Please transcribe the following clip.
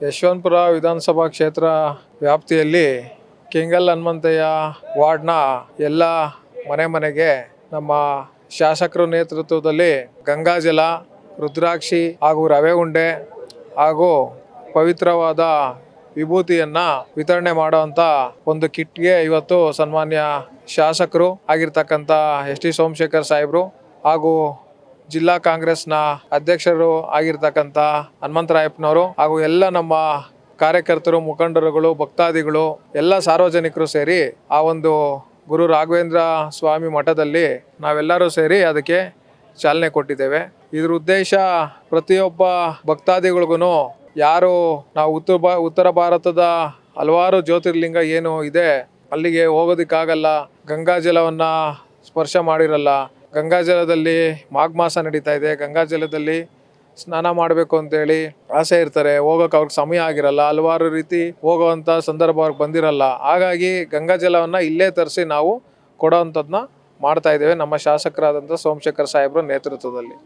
ಯಶವಂತಪುರ ವಿಧಾನಸಭಾ ಕ್ಷೇತ್ರ ವ್ಯಾಪ್ತಿಯಲ್ಲಿ ಕೆಂಗಲ್ ಹನುಮಂತಯ್ಯ ವಾರ್ಡ್ನ ಎಲ್ಲ ಮನೆಗೆ ನಮ್ಮ ಶಾಸಕರ ನೇತೃತ್ವದಲ್ಲಿ ಗಂಗಾಜಲ, ರುದ್ರಾಕ್ಷಿ ಹಾಗೂ ರವೆ ಉಂಡೆ ಹಾಗೂ ಪವಿತ್ರವಾದ ವಿಭೂತಿಯನ್ನು ವಿತರಣೆ ಮಾಡುವಂಥ ಒಂದು ಕಿಟ್ಗೆ ಇವತ್ತು ಸನ್ಮಾನ್ಯ ಶಾಸಕರು ಆಗಿರ್ತಕ್ಕಂಥ ಎಸ್.ಟಿ. ಸೋಮಶೇಖರ್ ಸಾಹೇಬರು ಹಾಗೂ ಜಿಲ್ಲಾ ಕಾಂಗ್ರೆಸ್ನ ಅಧ್ಯಕ್ಷರು ಆಗಿರ್ತಕ್ಕಂಥ ಹನುಮಂತರಾಯಪ್ಪನವರು ಹಾಗೂ ಎಲ್ಲ ನಮ್ಮ ಕಾರ್ಯಕರ್ತರು, ಮುಖಂಡರುಗಳು, ಭಕ್ತಾದಿಗಳು ಎಲ್ಲ ಸಾರ್ವಜನಿಕರು ಸೇರಿ ಆ ಒಂದು ಗುರು ರಾಘವೇಂದ್ರ ಸ್ವಾಮಿ ಮಠದಲ್ಲಿ ನಾವೆಲ್ಲರೂ ಸೇರಿ ಅದಕ್ಕೆ ಚಾಲನೆ ಕೊಟ್ಟಿದ್ದೇವೆ. ಇದ್ರ ಉದ್ದೇಶ ಪ್ರತಿಯೊಬ್ಬ ಭಕ್ತಾದಿಗಳಿಗೂ ಯಾರು ನಾವು ಉತ್ತರ ಭಾರತದ ಹಲವಾರು ಜ್ಯೋತಿರ್ಲಿಂಗ ಏನು ಇದೆ ಅಲ್ಲಿಗೆ ಹೋಗೋದಕ್ಕಾಗಲ್ಲ, ಗಂಗಾಜಲವನ್ನು ಸ್ಪರ್ಶ ಮಾಡಿರಲ್ಲ, ಗಂಗಾಜಲದಲ್ಲಿ ಮಾಘ ಮಾಸ ನಡೀತಾ ಇದೆ, ಗಂಗಾಜಲದಲ್ಲಿ ಸ್ನಾನ ಮಾಡಬೇಕು ಅಂತೇಳಿ ಆಸೆ ಇರ್ತಾರೆ, ಹೋಗೋಕೆ ಅವ್ರಿಗೆ ಸಮಯ ಆಗಿರಲ್ಲ, ಹಲವಾರು ರೀತಿ ಹೋಗೋವಂಥ ಸಂದರ್ಭ ಅವ್ರಿಗೆ ಬಂದಿರಲ್ಲ. ಹಾಗಾಗಿ ಗಂಗಾಜಲವನ್ನು ಇಲ್ಲೇ ತರಿಸಿ ನಾವು ಕೊಡೋವಂಥದ್ದನ್ನ ಮಾಡ್ತಾ ಇದ್ದೇವೆ ನಮ್ಮ ಶಾಸಕರಾದಂಥ ಸೋಮಶೇಖರ್ ಸಾಹೇಬ್ರ ನೇತೃತ್ವದಲ್ಲಿ.